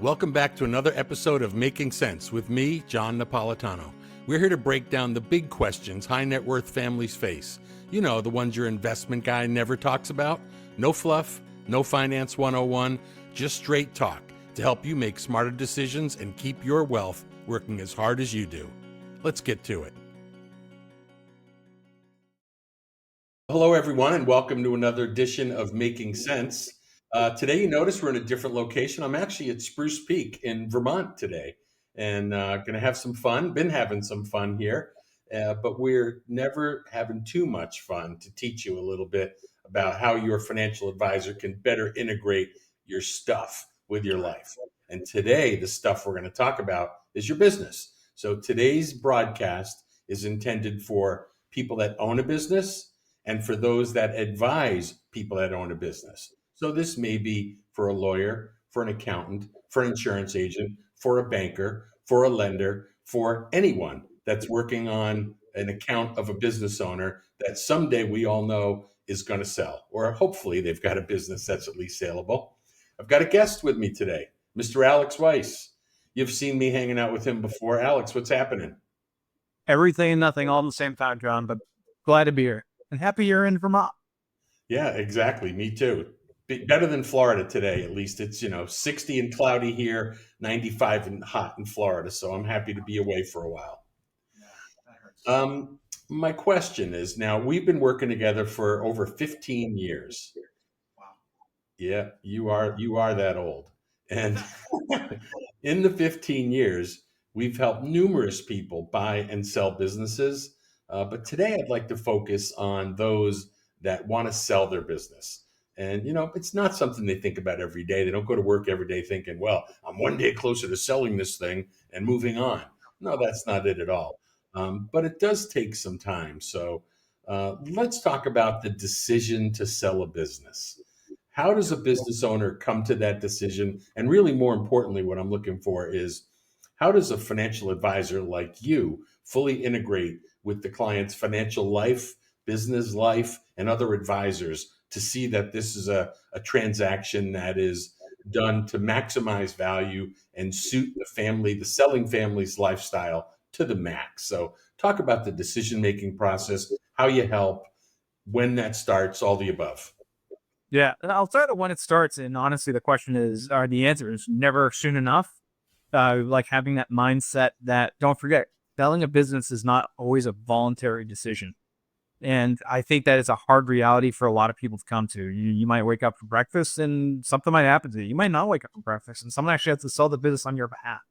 Welcome back to another episode of Making Sense with me, John Napolitano. We're here to break down the big questions high net worth families face. You know, the ones your investment guy never talks about. No fluff, no finance 101, just straight talk to help you make smarter decisions and keep your wealth working as hard as you do. Let's get to it. Hello, everyone, and welcome to another edition of Making Sense. Today, you notice we're in a different location. I'm actually at Spruce Peak in Vermont today, and going to have some fun. Been having some fun here, but we're never having too much fun to teach you a little bit about how your financial advisor can better integrate your stuff with your life. And today, the stuff we're going to talk about is your business. So today's broadcast is intended for people that own a business and for those that advise people that own a business. So this may be for a lawyer, for an accountant, for an insurance agent, for a banker, for a lender, for anyone that's working on an account of a business owner that someday we all know is going to sell, or hopefully they've got a business that's at least saleable. I've got a guest with me today, Mr. Alex Weiss. You've seen me hanging out with him before. Alex, what's happening? Everything and nothing all in the same time, John, but glad to be here and happy you're in Vermont. Yeah, exactly. Me too. Better than Florida today, at least. It's, 60 and cloudy here, 95 and hot in Florida. So I'm happy to be away for a while. My question is, now we've been working together for over 15 years. Wow. Yeah, you are that old. And in the 15 years, we've helped numerous people buy and sell businesses. But today I'd like to focus on those that want to sell their business. And, it's not something they think about every day. They don't go to work every day thinking, well, I'm one day closer to selling this thing and moving on. No, that's not it at all. But it does take some time. So let's talk about the decision to sell a business. How does a business owner come to that decision? And really, more importantly, what I'm looking for is how does a financial advisor like you fully integrate with the client's financial life, business life, and other advisors to see that this is a transaction that is done to maximize value and suit the selling family's lifestyle to the max. So talk about the decision-making process, how you help, when that starts, all the above. Yeah, and I'll start at when it starts. And honestly, the question is, or the answer is never soon enough. Like having that mindset that, don't forget, selling a business is not always a voluntary decision. And I think that is a hard reality for a lot of people to come to. You might wake up for breakfast and something might happen to you. You might not wake up for breakfast and someone actually has to sell the business on your behalf.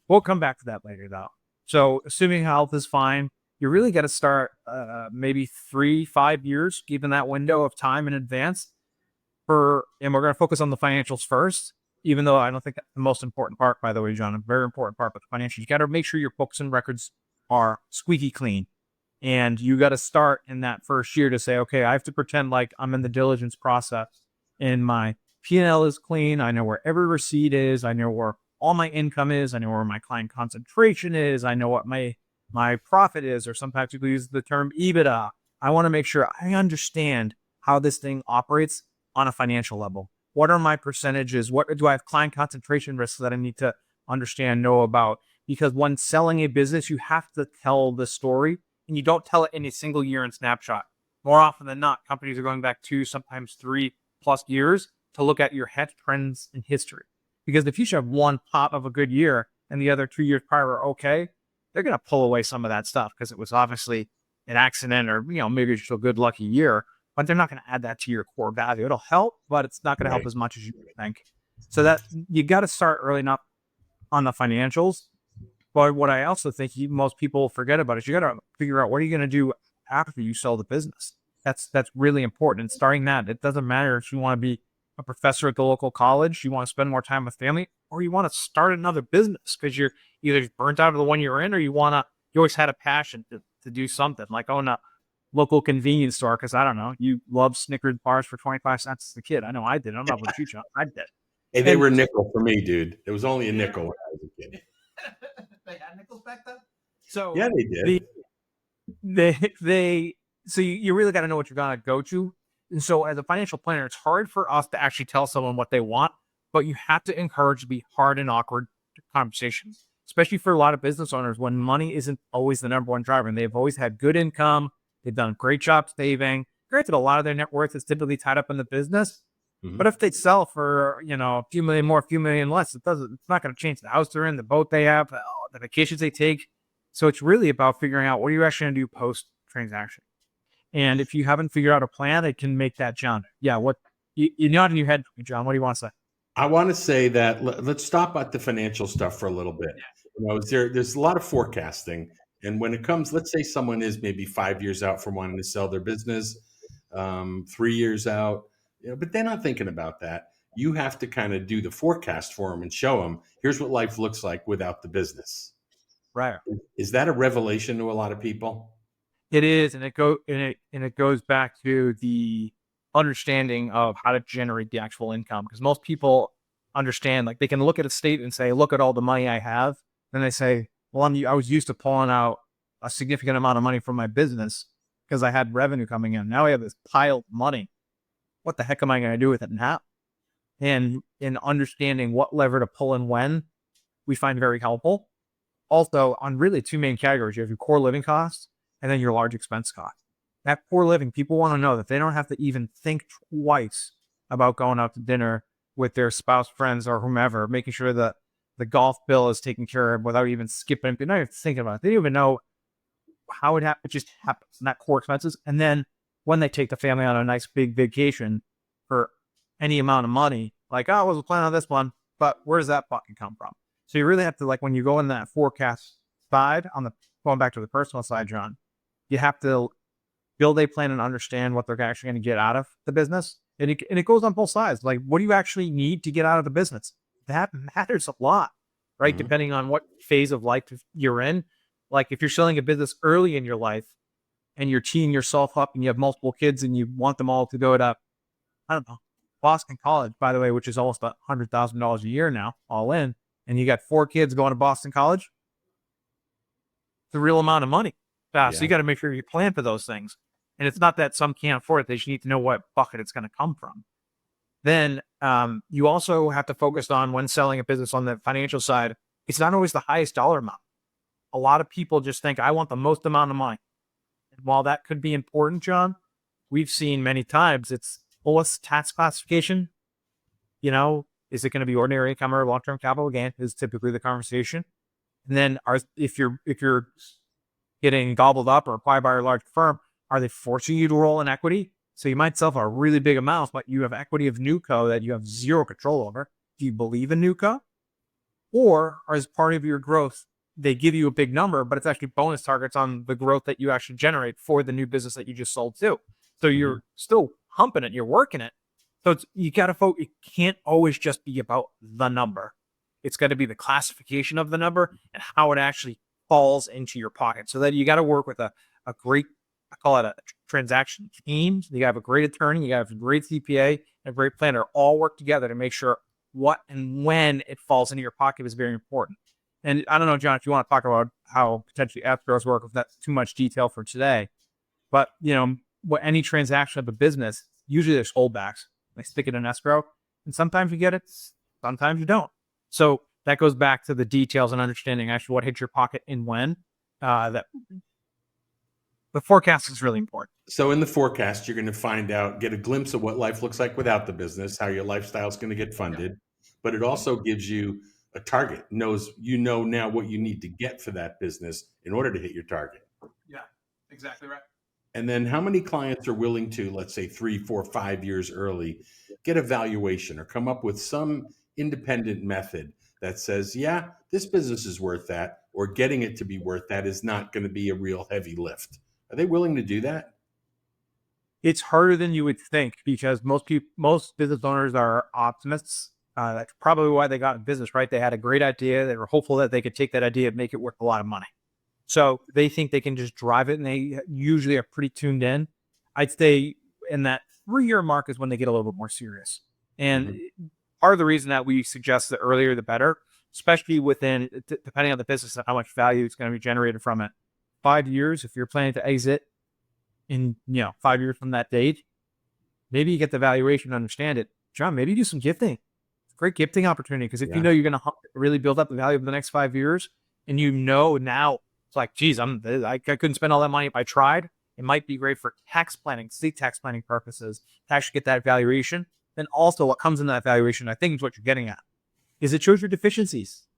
We'll come back to that later though. So assuming health is fine, you really got to start maybe 3-5 years, given that window of time in advance and we're going to focus on the financials first, even though I don't think that's the most important part, by the way, John, a very important part, but the financials, you got to make sure your books and records are squeaky clean. And you got to start in that first year to say, okay, I have to pretend like I'm in the diligence process and my P&L is clean. I know where every receipt is. I know where all my income is. I know where my client concentration is. I know what my profit is, or sometimes people use the term EBITDA. I want to make sure I understand how this thing operates on a financial level. What are my percentages? What do I have client concentration risks that I need to understand, know about? Because when selling a business, you have to tell the story. And you don't tell it in a single year and snapshot. More often than not, companies are going back 2, sometimes 3+ years to look at your health trends in history. Because if you should have one pop of a good year and the other 2 years prior are okay, they're going to pull away some of that stuff because it was obviously an accident or, maybe it's just a good lucky year, but they're not going to add that to your core value. It'll help, but it's not going to help as much as you think. So that you got to start early enough on the financials. But what I also think most people forget about is you got to figure out what are you going to do after you sell the business. That's really important. And starting that, it doesn't matter if you want to be a professor at the local college, you want to spend more time with family, or you want to start another business because you're either burnt out of the one you're in, or you always had a passion to do something like own a local convenience store. Because I don't know, you love Snickers bars for 25 cents as a kid. I know I did. I don't know about you, John. I did. Hey, they were a nickel for me, dude. It was only a nickel when I was a kid. They had nickels back then? So yeah, they did. So you really got to know what you're going to go to. And so as a financial planner, it's hard for us to actually tell someone what they want but you have to encourage to be hard and awkward conversations, especially for a lot of business owners when money isn't always the number one driver. And they've always had good income. They've done a great job saving. Granted, a lot of their net worth is typically tied up in the business. But Hmm. if they sell for, a few million more, a few million less, it's not going to change the house they're in, the boat they have, the vacations they take. So it's really about figuring out what are you actually going to do post transaction. And if you haven't figured out a plan, it can make that jump. Yeah. What you nod in your head, John. What do you want to say? I want to say that let's stop at the financial stuff for a little bit. There's a lot of forecasting, and when it comes, let's say someone is maybe 5 years out from wanting to sell their business, 3 years out, but they're not thinking about that. You have to kind of do the forecast for them and show them, here's what life looks like without the business. Right. Is that a revelation to a lot of people? It is, and it goes back to the understanding of how to generate the actual income, because most people understand, like, they can look at a state and say, look at all the money I have. Then they say, well, I was used to pulling out a significant amount of money from my business because I had revenue coming in. Now I have this pile of money. What the heck am I going to do with it now? And in understanding what lever to pull and when, we find very helpful. Also, on really two main categories, you have your core living costs and then your large expense costs. That core living, people want to know that they don't have to even think twice about going out to dinner with their spouse, friends, or whomever, making sure that the golf bill is taken care of without even skipping. They're not even thinking about it. They don't even know how it happens. It just happens, not core expenses. And then when they take the family on a nice big vacation for any amount of money, like, oh, I wasn't planning on this one, but where does that fucking come from? So you really have to, like, when you go in that forecast side, going back to the personal side, John, you have to build a plan and understand what they're actually going to get out of the business. And it goes on both sides. Like, what do you actually need to get out of the business? That matters a lot, right? Hmm. Depending on what phase of life you're in. Like, if you're selling a business early in your life and you're teeing yourself up and you have multiple kids and you want them all to go to, I don't know, Boston College, by the way, which is almost $100,000 a year now, all in, and you got 4 kids going to Boston College, it's a real amount of money. So Yeah. you got to make sure you plan for those things. And it's not that some can't afford it. They just need to know what bucket it's going to come from. Then you also have to focus on, when selling a business on the financial side, it's not always the highest dollar amount. A lot of people just think, I want the most amount of money. And while that could be important, John, we've seen many times it's, well, what's the tax classification? Is it going to be ordinary income or long-term capital gain is typically the conversation. And then if you're getting gobbled up or acquired by a large firm, are they forcing you to roll in equity? So you might sell for a really big amount, but you have equity of NewCo that you have zero control over. Do you believe in NewCo? Or as part of your growth, they give you a big number, but it's actually bonus targets on the growth that you actually generate for the new business that you just sold to. So Hmm. you're still humping it, you're working it. So you got to focus. It can't always just be about the number. It's got to be the classification of the number and how it actually falls into your pocket. So that you got to work with a great, I call it a transaction team. You have a great attorney, you have a great CPA, and a great planner, all work together to make sure what and when it falls into your pocket is very important. And I don't know, John, if you want to talk about how potentially escrows work, if that's too much detail for today, but what any transaction of a business, usually there's holdbacks. They stick it in escrow, and sometimes you get it, sometimes you don't. So that goes back to the details and understanding actually what hits your pocket and when. That the forecast is really important. So in the forecast, you're going to find out, get a glimpse of what life looks like without the business, how your lifestyle is going to get funded, but it also gives you a target. Knows now what you need to get for that business in order to hit your target. Yeah, exactly right. And then how many clients are willing to, let's say 3, 4, 5 years early, get a valuation or come up with some independent method that says, yeah, this business is worth that, or getting it to be worth that is not going to be a real heavy lift. Are they willing to do that? It's harder than you would think because most business owners are optimists. That's probably why they got in business, right? They had a great idea. They were hopeful that they could take that idea and make it worth a lot of money. So they think they can just drive it, and they usually are pretty tuned in. I'd say in that 3-year mark is when they get a little bit more serious. And Mhm. part of the reason that we suggest the earlier the better, especially depending on the business and how much value is going to be generated from it. 5 years, if you're planning to exit in 5 years from that date, maybe you get the valuation to understand it. John, maybe do some gifting. great gifting opportunity, because if you Yeah. know you're going to really build up the value of the next 5 years, and you know now it's like, geez, I couldn't spend all that money if I tried. It might be great for tax planning, state tax planning purposes to actually get that valuation. Then also what comes in that valuation, I think is what you're getting at, is it shows your deficiencies.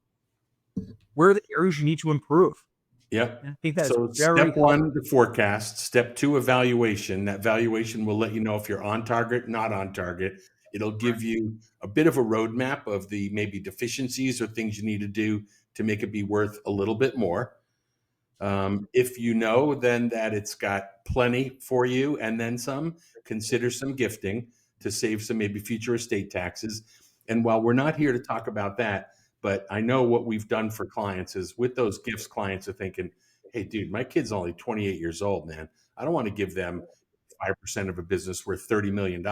Where are the areas you need to improve? Yep. And I think that is So very step helpful. one, the forecast. Step two, evaluation. That valuation will let you know if you're on target, not on target. It'll give you a bit of a roadmap of the maybe deficiencies or things you need to do to make it be worth a little bit more. If you know then that it's got plenty for you and then some, consider some gifting to save some maybe future estate taxes. And while we're not here to talk about that, but I know what we've done for clients is with those gifts, clients are thinking, hey, dude, my kid's only 28 years old, man. I don't want to give them 5% of a business worth $30 million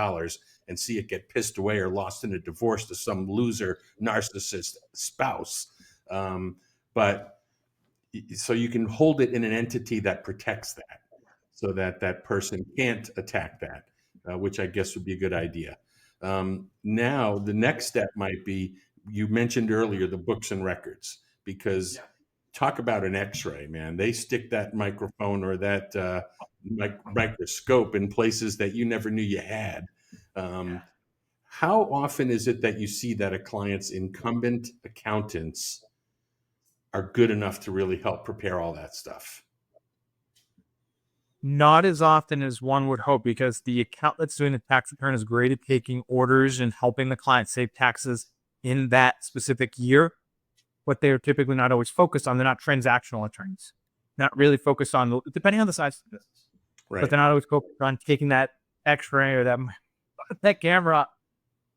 and see it get pissed away or lost in a divorce to some loser narcissist spouse. But so you can hold it in an entity that protects that so that that person can't attack that, which I guess would be a good idea. Now, the next step might be you mentioned earlier the books and records, because talk about an x-ray, man. They stick that microphone or that microscope in places that you never knew you had. Um, how often is it that you see that a client's incumbent accountants are good enough to really help prepare all that stuff? Not as often as one would hope, because the account that's doing the tax return is great at taking orders and helping the client save taxes in that specific year. What they're typically not always focused on, they're not transactional attorneys, not really focused on, depending on the size of the business, but Right. they're not always focused on taking that X-ray or that camera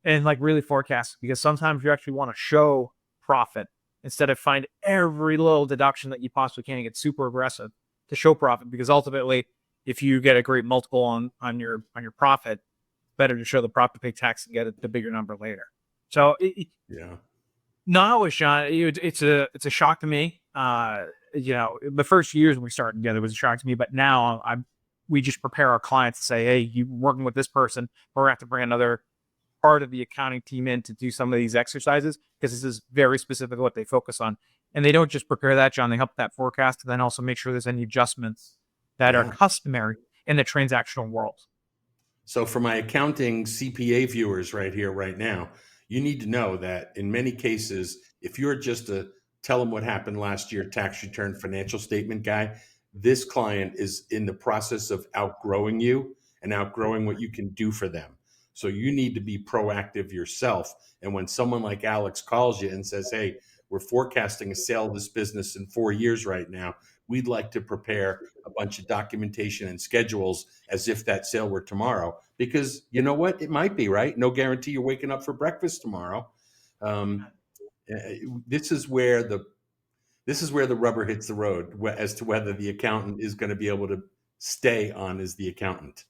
and like really forecast, because sometimes you actually want to show profit instead of find every little deduction that you possibly can and get super aggressive to show profit, because ultimately if you get a great multiple on your profit, better to show the profit, pay tax, and get the bigger number later. So Yeah. not always, Sean. It's a shock to me. The first years when we started together was a shock to me, but now we just prepare our clients to say, hey, you're working with this person, but we're going to have to bring another part of the accounting team in to do some of these exercises, because this is very specific what they focus on. And they don't just prepare that, John. They help that forecast and then also make sure there's any adjustments that are Yeah. customary in the transactional world. So for my accounting CPA viewers right here, right now, you need to know that in many cases, if you're just a tell them what happened last year tax return financial statement guy, this client is in the process of outgrowing you and outgrowing what you can do for them. So you need to be proactive yourself. And when someone like Alex calls you and says, hey, we're forecasting a sale of this business in 4 years right now, we'd like to prepare a bunch of documentation and schedules as if that sale were tomorrow, because you know what, it might be, right? No guarantee you're waking up for breakfast tomorrow. um, this is where the rubber hits the road as to whether the accountant is going to be able to stay on as the accountant.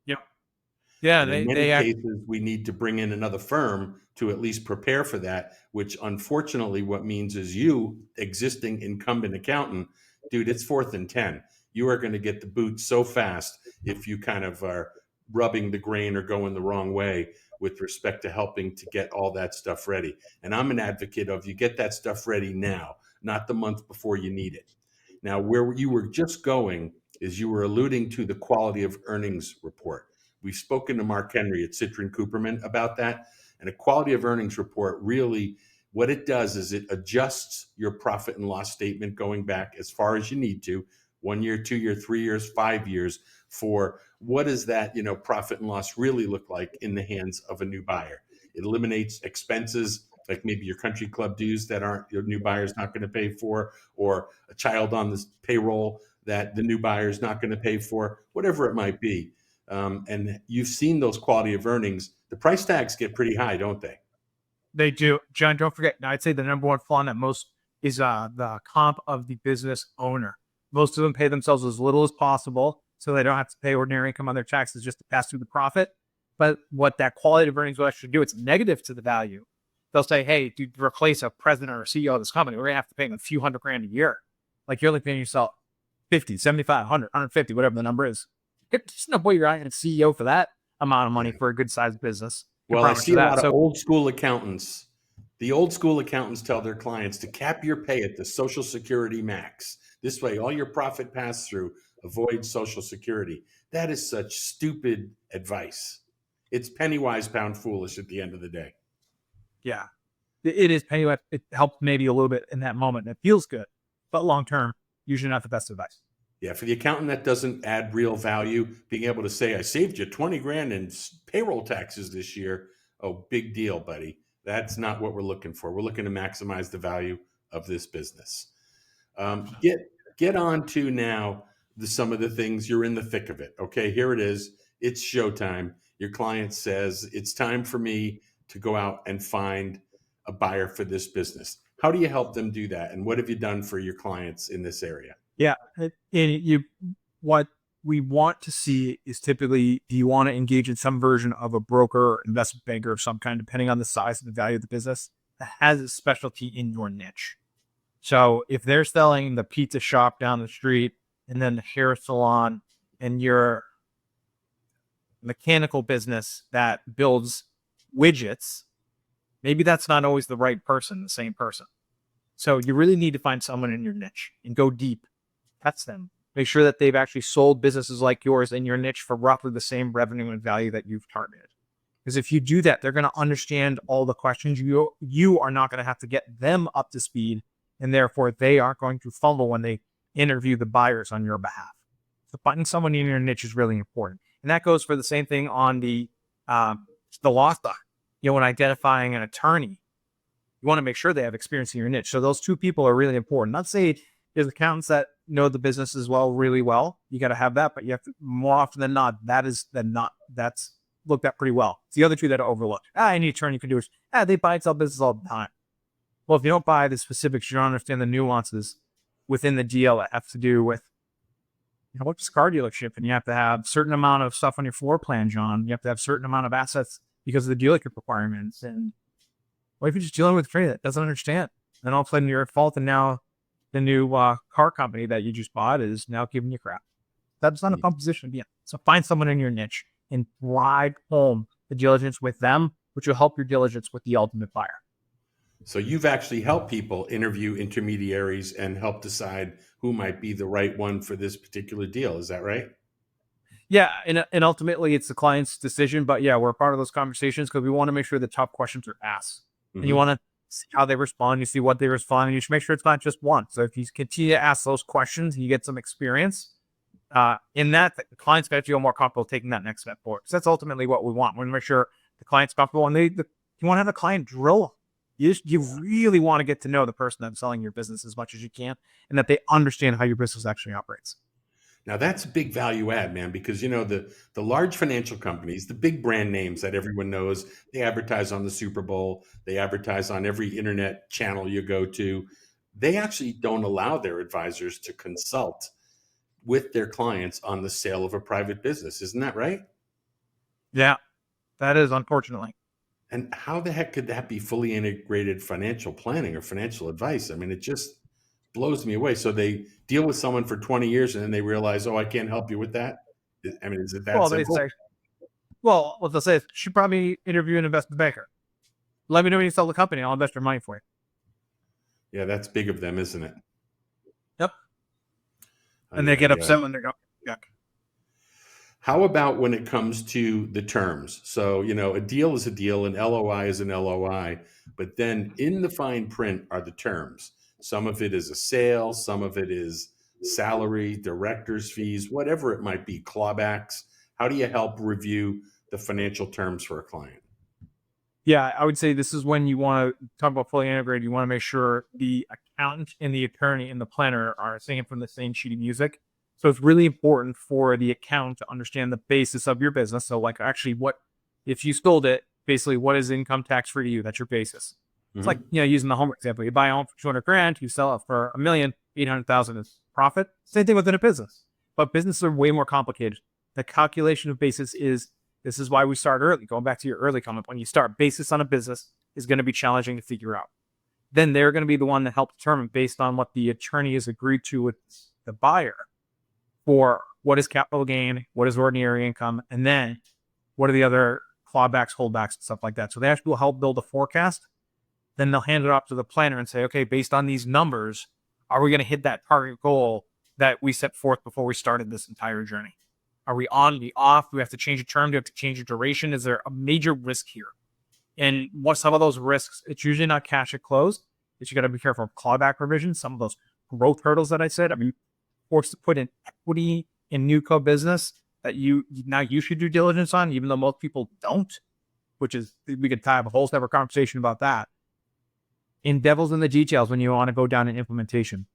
Yep. Yeah, And in they many act. cases, we need to bring in another firm to at least prepare for that, which unfortunately what means is you, existing incumbent accountant, dude, it's fourth and 10. You are going to get the boot so fast if you kind of are rubbing the grain or going the wrong way with respect to helping to get all that stuff ready. And I'm an advocate of you get that stuff ready now, not the month before you need it. Now, where you were just going is you were alluding to the quality of earnings report. We've spoken to Mark Henry at Citron Cooperman about that. And a quality of earnings report really, what it does is it adjusts your profit and loss statement going back as far as you need to, 1 year, 2 year, 3 years, 5 years, for what does that, profit and loss really look like in the hands of a new buyer. It eliminates expenses like maybe your country club dues that aren't your new buyer's not going to pay for, or a child on this payroll that the new buyer is not going to pay for, whatever it might be. And you've seen those quality of earnings. The price tags get pretty high, don't they? They do, John. Don't forget. I'd say the number one flaw in that most is the comp of the business owner. Most of them pay themselves as little as possible, so they don't have to pay ordinary income on their taxes just to pass through the profit. But what that quality of earnings will actually do, it's negative to the value. They'll say, "Hey, to replace a president or a CEO of this company, we're gonna have to pay them a few $100,000 a year. Like you're only paying yourself 50, 75, 100, 150, whatever the number is. There's no way you're hiring a CEO for that amount of money Yeah. for a good sized business." Can Well, I promise see you a that. lot of So old school accountants. The old school accountants tell their clients to cap your pay at the Social Security max. This way, all your profit pass through avoids Social Security. That is such stupid advice. It's penny wise, pound foolish at the end of the day. yeah, it is penny wise. It helps maybe a little bit in that moment. It feels good, but long term, usually not the best advice. Yeah, for the accountant, that doesn't add real value. Being able to say, I saved you 20 grand in payroll taxes this year. Oh, big deal, buddy. That's not what we're looking for. We're looking to maximize the value of this business. Get on to now some of the things. You're in the thick of it. Okay, here it is. It's showtime. Your client says it's time for me to go out and find a buyer for this business. How do you help them do that? And what have you done for your clients in this area? Yeah, what we want to see is typically, do you want to engage in some version of a broker or investment banker of some kind, depending on the size and the value of the business, that has a specialty in your niche. So if they're selling the pizza shop down the street and then the hair salon and your mechanical business that builds widgets, maybe that's not always the right person, the same person. So you really need to find someone in your niche and go deep, test them, make sure that they've actually sold businesses like yours in your niche for roughly the same revenue and value that you've targeted. Because if you do that, they're going to understand all the questions. You are not going to have to get them up to speed, and therefore they aren't going to fumble when they interview the buyers on your behalf. So finding someone in your niche is really important, and that goes for the same thing on the law side. When identifying an attorney, you want to make sure they have experience in your niche. So those two people are really important. Not say there's accountants that know the business as well, really well. You got to have that, but you have to, more often than not, that's looked at pretty well. It's the other two that are overlooked. Any attorney can do is, they buy and sell business all the time. Well, if you don't buy the specifics, you don't understand the nuances within the deal that have to do with, what's a car dealership, and you have to have a certain amount of stuff on your floor plan, John. You have to have a certain amount of assets because of the dealership requirements. And what if you're just dealing with a trader that doesn't understand? Then all of a sudden you're at fault, and now the new car company that you just bought is now giving you crap. That's not a fun position to be in. So find someone in your niche and ride home the diligence with them, which will help your diligence with the ultimate buyer. So you've actually helped people interview intermediaries and help decide who might be the right one for this particular deal. Is that right? Yeah, and ultimately it's the client's decision, but yeah, we're part of those conversations because we want to make sure the tough questions are asked, and you want to see how they respond. You see what they respond, and you should make sure it's not just one. So if you continue to ask those questions and you get some experience in that, the client's got to feel more comfortable taking that next step forward. So that's ultimately what we want. We want to make sure the client's comfortable, and you want to have the client drill. You really want to get to know the person that's selling your business as much as you can, and that they understand how your business actually operates. Now that's a big value add, man, because the large financial companies, the big brand names that everyone knows, they advertise on the Super Bowl, they advertise on every internet channel you go to. They actually don't allow their advisors to consult with their clients on the sale of a private business. Isn't that right? Yeah, that is, unfortunately. And how the heck could that be fully integrated financial planning or financial advice? I mean, it just blows me away. So they deal with someone for 20 years and then they realize, oh, I can't help you with that. I mean, is it that Well, they simple? say, what they'll say is, you should probably interview an investment banker. Let me know when you sell the company. I'll invest your money for you. Yeah, that's big of them, isn't it? Yep. And Ay, they get ay, ay. upset when they go, yeah. How about when it comes to the terms? So, a deal is a deal, an LOI is an LOI, but then in the fine print are the terms. Some of it is a sale, some of it is salary, director's fees, whatever it might be, clawbacks. How do you help review the financial terms for a client? Yeah, I would say this is when you want to talk about fully integrated. You want to make sure the accountant and the attorney and the planner are singing from the same sheet of music. So it's really important for the accountant to understand the basis of your business. So like, actually, what if you sold it, basically what is income tax free to you? That's your basis. It's like, Hmm. using the home example, you buy a home for 200 grand, you sell it for 1,800,000 as profit. Same thing within a business, but businesses are way more complicated. The calculation of basis this is why we start early. Going back to your early comment, when you start, basis on a business is going to be challenging to figure out. Then they're going to be the one to help determine, based on what the attorney has agreed to with the buyer, for what is capital gain, what is ordinary income, and then what are the other clawbacks, holdbacks, and stuff like that. So they actually will help build a forecast. Then they'll hand it off to the planner and say, okay, based on these numbers, are we going to hit that target goal that we set forth before we started this entire journey? Are we on, we off? Do we have to change a term? Do we have to change a duration? Is there a major risk here? And what some of those risks, it's usually not cash at close. But you got to be careful of clawback provisions. Some of those growth hurdles that I said, I mean, forced to put in equity in new co-business that you should do diligence on, even though most people don't, which is, we could have a whole separate conversation about that. In devil's in the details when you want to go down an implementation.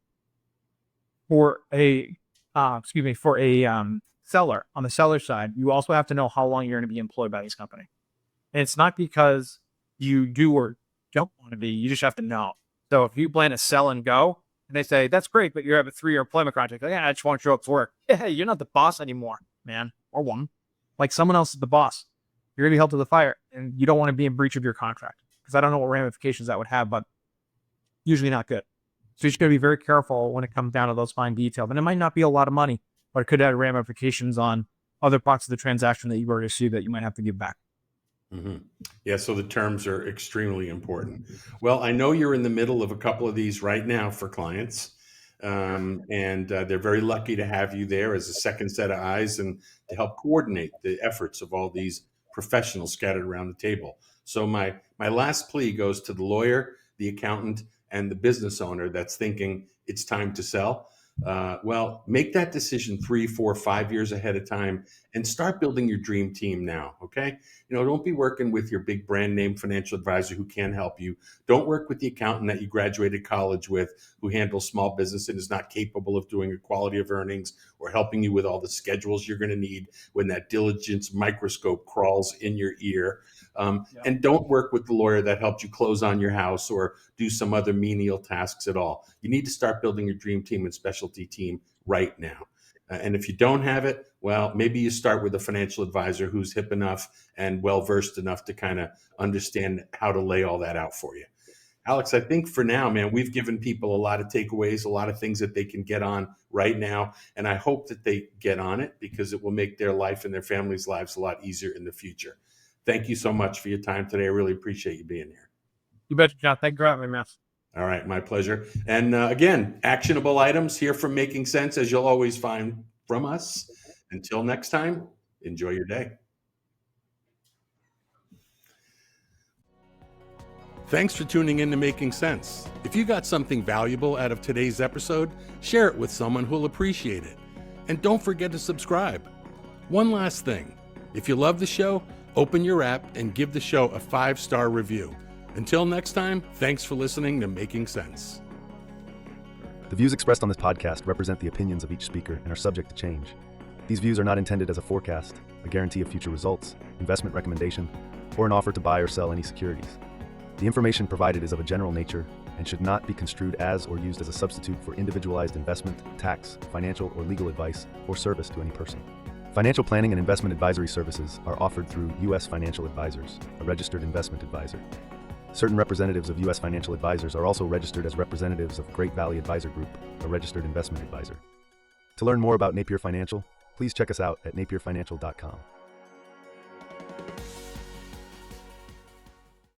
For a seller, on the seller side, you also have to know how long you're going to be employed by this company. And it's not because you do or don't want to be, you just have to know. So if you plan to sell and go, and they say, that's great, but you have a 3-year employment contract. Like, yeah, I just want to show up to work. Hey, you're not the boss anymore, man, or woman. Like, someone else is the boss. You're going to be held to the fire, and you don't want to be in breach of your contract. Because I don't know what ramifications that would have, but usually not good. So you just got to be very careful when it comes down to those fine details. And it might not be a lot of money, but it could have ramifications on other parts of the transaction that you've already received that you might have to give back. Mm-hmm. Yeah, so the terms are extremely important. Well, I know you're in the middle of a couple of these right now for clients, and they're very lucky to have you there as a second set of eyes and to help coordinate the efforts of all these professionals scattered around the table. So my last plea goes to the lawyer, the accountant, and the business owner that's thinking it's time to sell. Well, make that decision 3, 4, 5 years ahead of time and start building your dream team now. Okay. Don't be working with your big brand name financial advisor who can't help you. Don't work with the accountant that you graduated college with who handles small business and is not capable of doing a quality of earnings or helping you with all the schedules you're going to need when that diligence microscope crawls in your ear. And don't work with the lawyer that helped you close on your house or do some other menial tasks at all. You need to start building your dream team and specialty team right now. And if you don't have it, well, maybe you start with a financial advisor who's hip enough and well-versed enough to kind of understand how to lay all that out for you. Alex, I think for now, man, we've given people a lot of takeaways, a lot of things that they can get on right now. And I hope that they get on it because it will make their life and their family's lives a lot easier in the future. Thank you so much for your time today. I really appreciate you being here. You betcha, John. Thank you for having me, man. All right, my pleasure. And again, actionable items here from Making Sense, as you'll always find from us. Until next time, enjoy your day. Thanks for tuning in to Making Sense. If you got something valuable out of today's episode, share it with someone who'll appreciate it. And don't forget to subscribe. One last thing. If you love the show, open your app and give the show a 5-star review. Until next time, thanks for listening to Making Sense. The views expressed on this podcast represent the opinions of each speaker and are subject to change. These views are not intended as a forecast, a guarantee of future results, investment recommendation, or an offer to buy or sell any securities. The information provided is of a general nature and should not be construed as or used as a substitute for individualized investment, tax, financial, or legal advice or service to any person. Financial planning and investment advisory services are offered through U.S. Financial Advisors, a registered investment advisor. Certain representatives of U.S. Financial Advisors are also registered as representatives of Great Valley Advisor Group, a registered investment advisor. To learn more about Napier Financial, please check us out at napierfinancial.com.